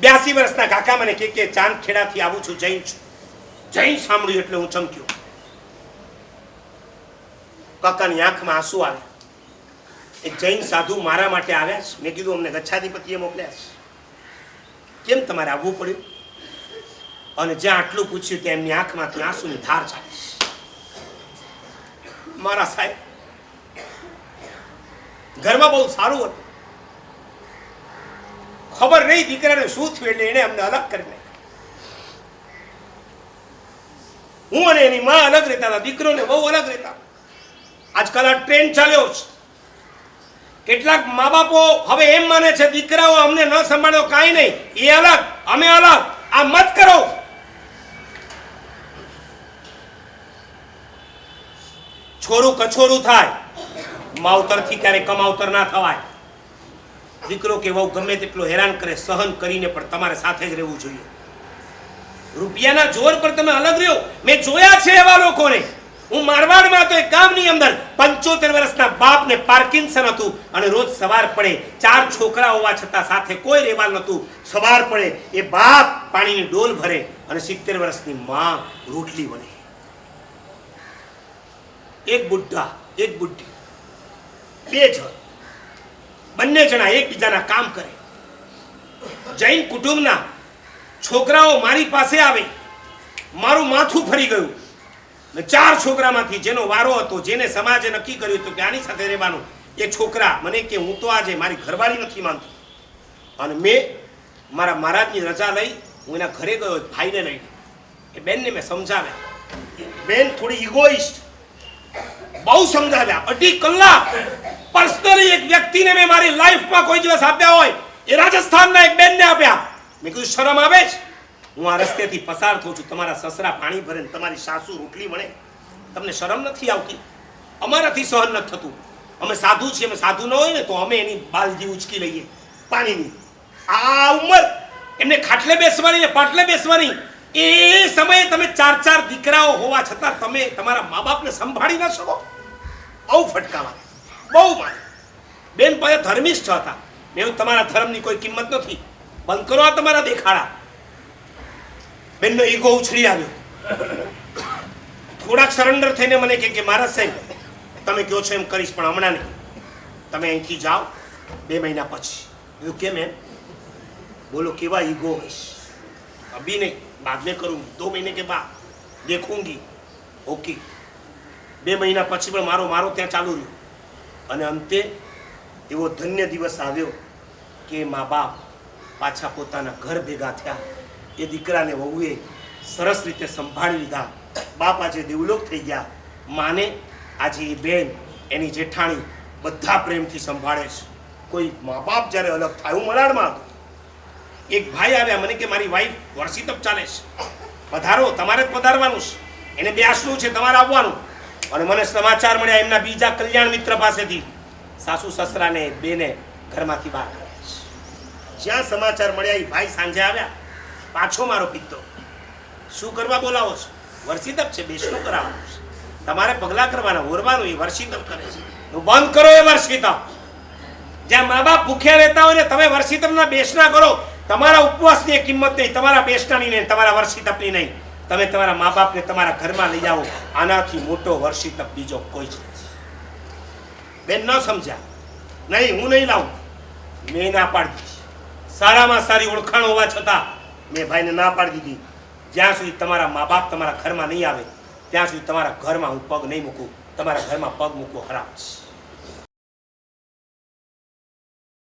82 વર્ષના કાકા મને કે ચાંદખેડાથી આવું છું, જૈન છું. જૈન સાંભળ્યું એટલે હું ચમક્યો. કાકાની આંખમાં આંસુ આવે. એક જૈન સાધુ મારા માટે આવ્યા છે. મેં કીધું અમને ગચ્છાધિપતિએ મોકલ્યા છે, કેમ તમારે આવવું પડ્યું? અને જ્યાં આટલું પૂછ્યું ત્યાં એમની આંખમાંથી આંસુની ધાર ચાલે. મારા સાહેબ ઘરમાં બહુ સારું હતું, ખબર નહીં દીકરાને શું થયું એટલે એને અમને અલગ કરી નાખ્યા. હું અને એની માં અલગ રહેતા હતા, દીકરો ને બહુ અલગ રહેતા. આજકાલ આ ટ્રેન્ડ ચાલ્યો છે. કેટલાક મા બાપો હવે એમ માને છે દીકરાઓ અમને ન સંભાળ્યો કાંઈ નહીં, એ અલગ અમે અલગ, આ મત કરો. છોરું કછોરું થાય, માવતરથી ક્યારે કમાવતર ના થવાય. દીકરો કે વહુ ગમે તેટલો હેરાન કરે, સહન કરીને પણ તમારે સાથે જ રહેવું જોઈએ. રૂપિયાના જોર પર તમે અલગ રહ્યો. મેં જોયા છે એવા લોકોને. હું મારવાડમાં તો એક ગામની અંદર 75 વર્ષના બાપને પાર્કિન્સન હતું અને રોજ સવાર પડે 4 છોકરા હોવા છતાં સાથે કોઈ રહેવા નતું. સવાર પડે એ બાપ પાણીની ડોલ ભરે અને 70 વર્ષની માં રોટલી વળે. એક બુઢા એક બુઢી, 2 જણ, બંને જણા એકબીજાના કામ કરે. જૈન કુટુંબના છોકરાઓ મારી પાસે આવે, મારું માથું ફરી ગયું. 4 છોકરામાંથી જેનો વારો હતો, જેને સમાજે નક્કી કર્યું હતું કે આની સાથે રહેવાનું, એ છોકરા મને કે હું તો આજે મારી ઘરવાળી નથી માનતો. અને મેં મારા મહારાજની રજા લઈ હું એના ઘરે ગયો ભાઈને લઈને. એ બેનને મેં સમજાવ્યા. બેન થોડી ઇગોઇસ્ટ, બહુ સમજાવ્યા. 2.5 કલાક પર્સનલી એક વ્યક્તિને મેં મારી લાઈફમાં કોઈ દિવસ આપ્યા હોય એ રાજસ્થાનના એક બેનને આપ્યા. મેં કીધું શરમ આવે છે? હું આ રસ્તેથી પસાર થઉં છું, તમારા સસરા પાણી ભરે ને તમારી સાસુ રોટલી વળે, તમને શરમ નથી આવતી? અમારાથી સહન નથી થતું. અમે સાધુ છીએ, અમે સાધુ ન હોય ને તો અમે એની બાલદી ઉચકી લઈએ પાણીની. આ ઉંમર એમને ખાટલે બેસવાની ને પાટલે બેસવાની. એ સમયે તમે 4 દીકરાઓ હોવા છતાં તમે તમારા મા બાપને સંભાળી ન શકો. બહુ ફટકા મારે, બહુ મારે. બેન પાસે ધર્મિષ્ઠ હતા. મેં તમારા ધર્મની કોઈ કિંમત નથી, બંધ કરો આ તમારા દેખાડા. બેનનો ઈગો ઉછળી આવ્યો. થોડાક સરેન્ડર થઈને મને કે મહારાજ સાહેબ તમે કહો છો એમ કરીશ, પણ હમણાં નહીં, તમે અહીંથી જાઓ 2 મહિના પછી. એવું કેમ એમ? બોલો કેવા ઈગો હશ. અભી નહીં, बाद में करूंगी, 2 महीने के बाद देखूंगी. ओके. 2 મહિના પછી પણ મારો ત્યાં ચાલુ રહ્યું. અને અંતે એવો ધન્ય દિવસ આવ્યો કે મા બાપ પાછા પોતાના ઘર ભેગા થયા. એ દીકરાને વહુએ સરસ રીતે સંભાળી લીધા. બાપ આજે દેવલોક થઈ ગયા. માને આજે એ બેન એની જેઠાણી બધા પ્રેમથી સંભાળે છે. કોઈ મા બાપ જ્યારે અલગ થાય, હું મલાડમાં હતો, એક ભાઈ આવ્યા મને કે મારી વાઈફ વર્ષિતપ ચાલે છે, પધારો, તમારે જ પધારવાનું છે, એને 82 છે, તમારે આવવાનું. અને મને સમાચાર મળ્યા એમના બીજા કલ્યાણ મિત્ર પાસેથી, સાસુ સસરાને બેને ઘરમાંથી બહાર કાઢ્યા છે. જ્યાં સમાચાર મળ્યા એ ભાઈ સાંજે આવ્યા, પાછો મારો પિત્તો. શું કરવા બોલાવો છો? વર્ષિતપ છે, બેસણું કરાવવાનું છે, તમારે પગલા કરવાના, ઓરવાનું. એ વર્ષિતપ કરે છે. બંધ કરો એ વર્ષિતપ. જ્યાં મા બાપ ભૂખ્યા રહેતા હોય ને તમે વર્ષિતપના બેસણા કરો. તમારા ઉપવાસની કિંમત નહીં, તમારા બેસણાની નહીં, તમારા વર્ષિતપની નહીં. તમે તમારા મા બાપને તમારા ઘરમાં લઈ આવો. આનાથી મોટો વર્ષિતપ બીજો કોઈ જ નથી. બેન ન સમજ્યા, નહીં હું નહીં લાવું. મેં ના પાડી દીધી. સારામાં સારી ઓળખાણ હોવા છતાં મેં ભાઈને ના પાડી દીધી. જ્યાં સુધી તમારા મા બાપ તમારા ઘરમાં નહીં આવે ત્યાં સુધી તમારા ઘરમાં હું પગ નહીં મૂકું. તમારા ઘરમાં પગ મૂકવો હરામ છે.